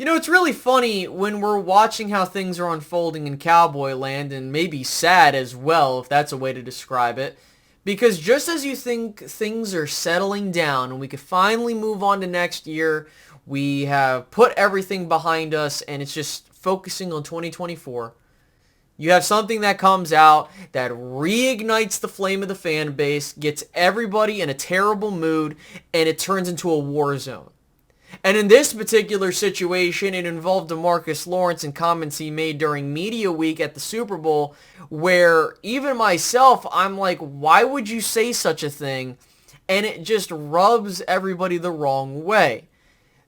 It's really funny when we're watching how things are unfolding in Cowboy land, and maybe sad as well, if that's a way to describe it. Because just as you think things are settling down and we could finally move on to next year, we have put everything behind us and it's just focusing on 2024. You have something that comes out that reignites the flame of the fan base, gets everybody in a terrible mood, and it turns into a war zone. And in this particular situation, it involved DeMarcus Lawrence and comments he made during media week at the Super Bowl, where even myself, I'm like, why would you say such a thing? And it just rubs everybody the wrong way.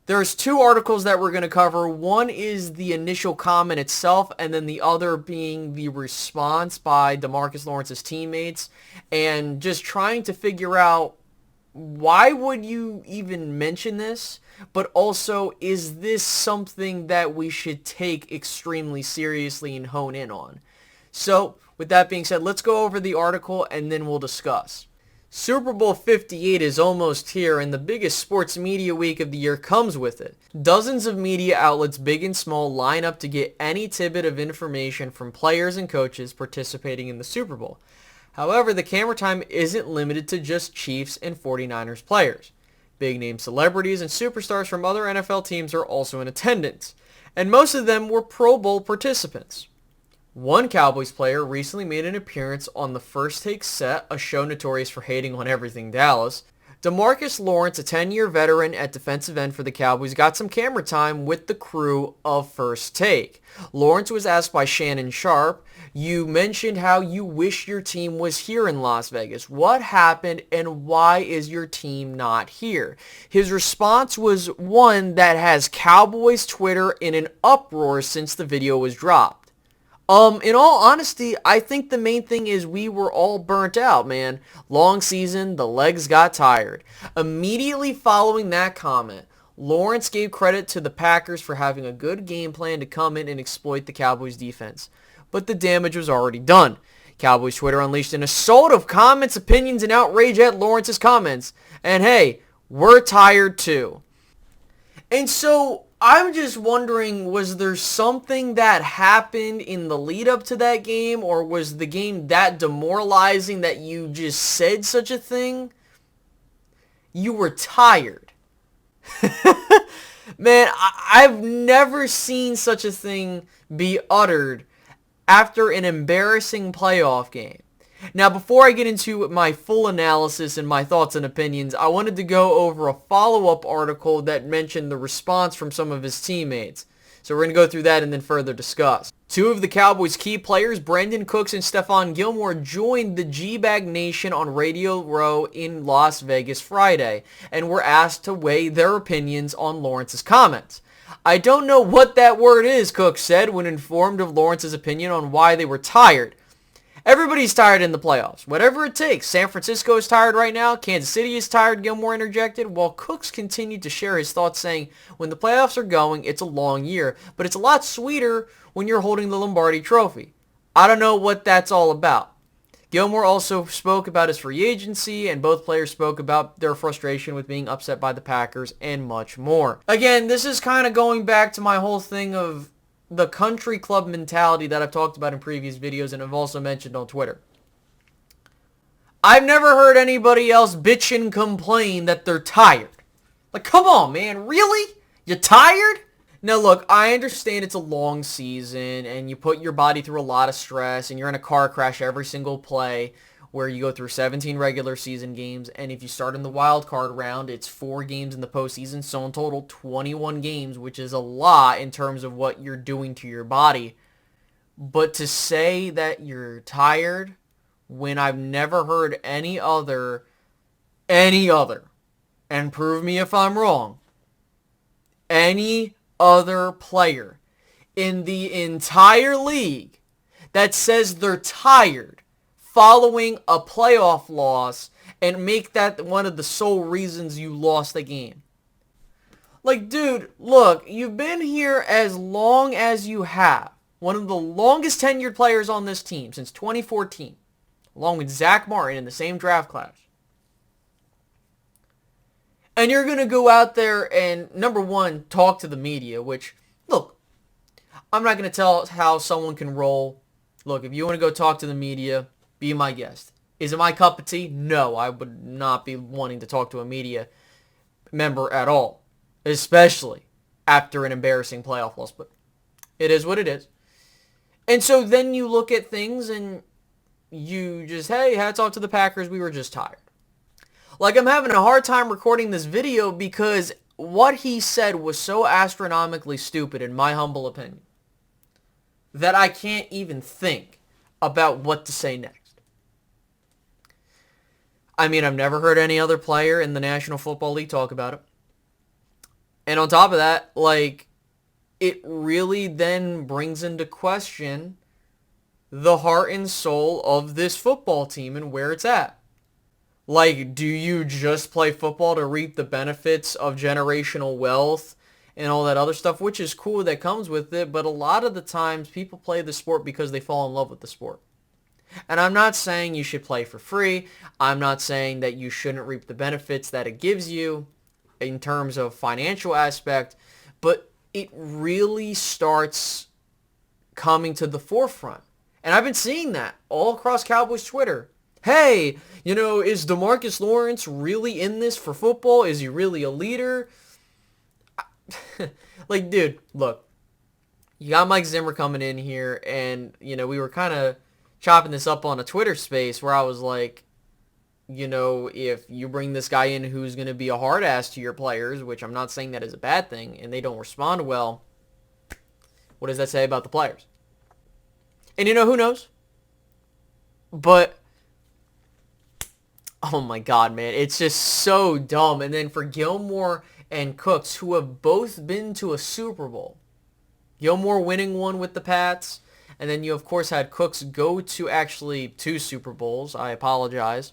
There's two articles that we're going to cover. One is the initial comment itself, and then the other being the response by DeMarcus Lawrence's teammates, and just trying to figure out, why would you even mention this? But also, is this something that we should take extremely seriously and hone in on? So, with that being said, let's go over the article and then we'll discuss. Super Bowl 58 is almost here, and the biggest sports media week of the year comes with it. Dozens of media outlets, big and small, line up to get any tidbit of information from players and coaches participating in the Super Bowl. However, the camera time isn't limited to just Chiefs and 49ers players. Big-name celebrities and superstars from other NFL teams are also in attendance, and most of them were Pro Bowl participants. One Cowboys player recently made an appearance on the First Take set, a show notorious for hating on everything Dallas. DeMarcus Lawrence, a 10-year veteran at defensive end for the Cowboys, got some camera time with the crew of First Take. Lawrence was asked by Shannon Sharpe, "You mentioned how you wish your team was here in Las Vegas. What happened and why is your team not here?" His response was one that has Cowboys Twitter in an uproar since the video was dropped. In all honesty, I think the main thing is we were all burnt out, man. Long season, the legs got tired. Immediately following that comment, Lawrence gave credit to the Packers for having a good game plan to come in and exploit the Cowboys defense. But the damage was already done. Cowboys Twitter unleashed an assault of comments, opinions, and outrage at Lawrence's comments. And hey, we're tired too. And so, I'm just wondering, was there something that happened in the lead up to that game, or was the game that demoralizing that you just said such a thing? You were tired. Man, I've never seen such a thing be uttered after an embarrassing playoff game. Now, before I get into my full analysis and my thoughts and opinions, I wanted to go over a follow-up article that mentioned the response from some of his teammates. So we're going to go through that and then further discuss. Two of the Cowboys' key players, Brandon Cooks and Stephon Gilmore, joined the G-Bag Nation on Radio Row in Las Vegas Friday and were asked to weigh their opinions on Lawrence's comments. "I don't know what that word is," Cooks said when informed of Lawrence's opinion on why they were tired. "Everybody's tired in the playoffs. Whatever it takes. San Francisco is tired right now. Kansas City is tired," Gilmore interjected, while Cooks continued to share his thoughts, saying, "When the playoffs are going, it's a long year, but it's a lot sweeter when you're holding the Lombardi Trophy. I don't know what that's all about." Gilmore also spoke about his free agency, and both players spoke about their frustration with being upset by the Packers and much more. Again, this is kind of going back to my whole thing of the country club mentality that I've talked about in previous videos and have also mentioned on Twitter. I've never heard anybody else bitch and complain that they're tired. Like, come on, man, really? You tired? Now, look, I understand it's a long season and you put your body through a lot of stress and you're in a car crash every single play, where you go through 17 regular season games, and if you start in the wild card round, it's 4 games in the postseason, so in total 21 games, which is a lot in terms of what you're doing to your body. But to say that you're tired when I've never heard any other, and prove me if I'm wrong, any other player in the entire league that says they're tired following a playoff loss and make that one of the sole reasons you lost the game. Like, dude, look, you've been here as long as you have. One of the longest tenured players on this team since 2014, along with Zach Martin in the same draft class. And you're going to go out there and, number one, talk to the media, which Look, I'm not going to tell how someone can roll. Look, if you want to go talk to the media, be my guest. Is it my cup of tea? No, I would not be wanting to talk to a media member at all, especially after an embarrassing playoff loss. But it is what it is. And so then you look at things and you just, hey, hats off to the Packers. We were just tired. Like, I'm having a hard time recording this video because what he said was so astronomically stupid, in my humble opinion, that I can't even think about what to say next. I mean, I've never heard any other player in the National Football League talk about it. And on top of that, like, it really then brings into question the heart and soul of this football team and where it's at. Like, do you just play football to reap the benefits of generational wealth and all that other stuff, which is cool that comes with it, but a lot of the times people play the sport because they fall in love with the sport. And I'm not saying you should play for free. I'm not saying that you shouldn't reap the benefits that it gives you in terms of financial aspect, but it really starts coming to the forefront. And I've been seeing that all across Cowboys Twitter. Hey, is DeMarcus Lawrence really in this for football? Is he really a leader? Like, dude, look, you got Mike Zimmer coming in here, and, we were kind of chopping this up on a Twitter space where I was like, if you bring this guy in who's going to be a hard ass to your players, which I'm not saying that is a bad thing, and they don't respond well, what does that say about the players? And who knows? But oh my God, man, it's just so dumb. And then for Gilmore and Cooks, who have both been to a Super Bowl, Gilmore winning one with the Pats, and then you, of course, had Cooks go to actually 2 Super Bowls. I apologize.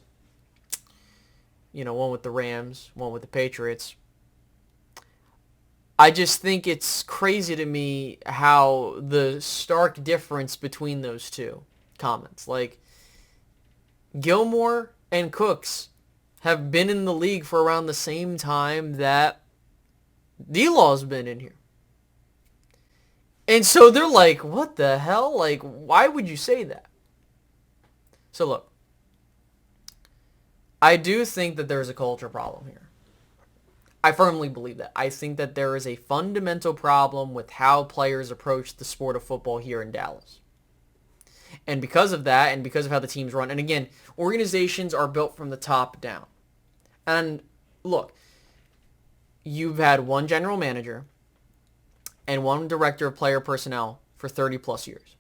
One with the Rams, one with the Patriots. I just think it's crazy to me how the stark difference between those two comments. Like, Gilmore and Cooks have been in the league for around the same time that D-Law's been in here. And so they're like, what the hell? Like, why would you say that? So look, I do think that there's a culture problem here. I firmly believe that. I think that there is a fundamental problem with how players approach the sport of football here in Dallas. And because of that, and because of how the teams run, and again, organizations are built from the top down. And look, you've had one general manager and one director of player personnel for 30 plus years.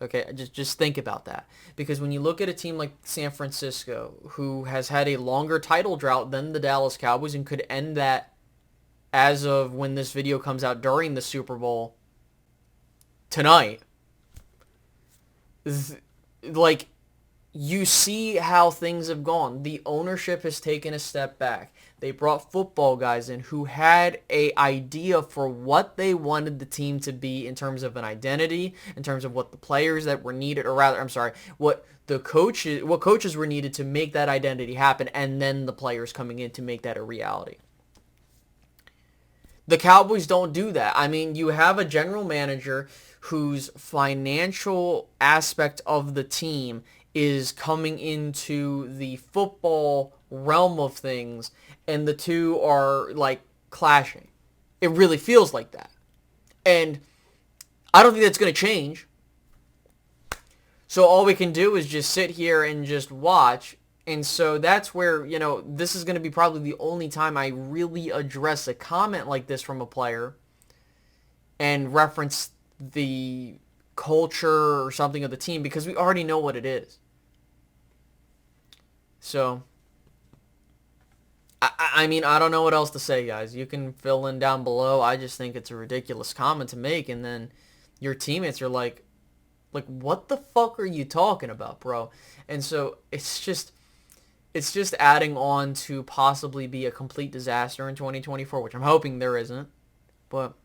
Okay, just think about that. Because when you look at a team like San Francisco, who has had a longer title drought than the Dallas Cowboys and could end that as of when this video comes out during the Super Bowl tonight, like, you see how things have gone. The ownership has taken a step back. They brought football guys in who had an idea for what they wanted the team to be in terms of an identity, in terms of what the players that were needed, or rather, I'm sorry, what coaches were needed to make that identity happen, and then the players coming in to make that a reality. The Cowboys don't do that. I mean, you have a general manager whose financial aspect of the team is coming into the football realm of things, and the two are, like, clashing. It really feels like that. And I don't think that's going to change. So all we can do is just sit here and just watch. And so that's where, this is going to be probably the only time I really address a comment like this from a player and reference the culture or something of the team, because we already know what it is. So, I mean, I don't know what else to say, guys. You can fill in down below. I just think it's a ridiculous comment to make, and then your teammates are like, what the fuck are you talking about, bro? And so it's just adding on to possibly be a complete disaster in 2024, which I'm hoping there isn't. But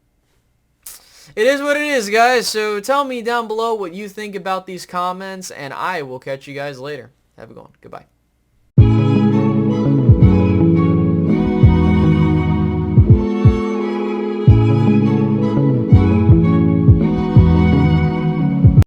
it is what it is, guys. So tell me down below what you think about these comments, and I will catch you guys later. Have a good one. Goodbye.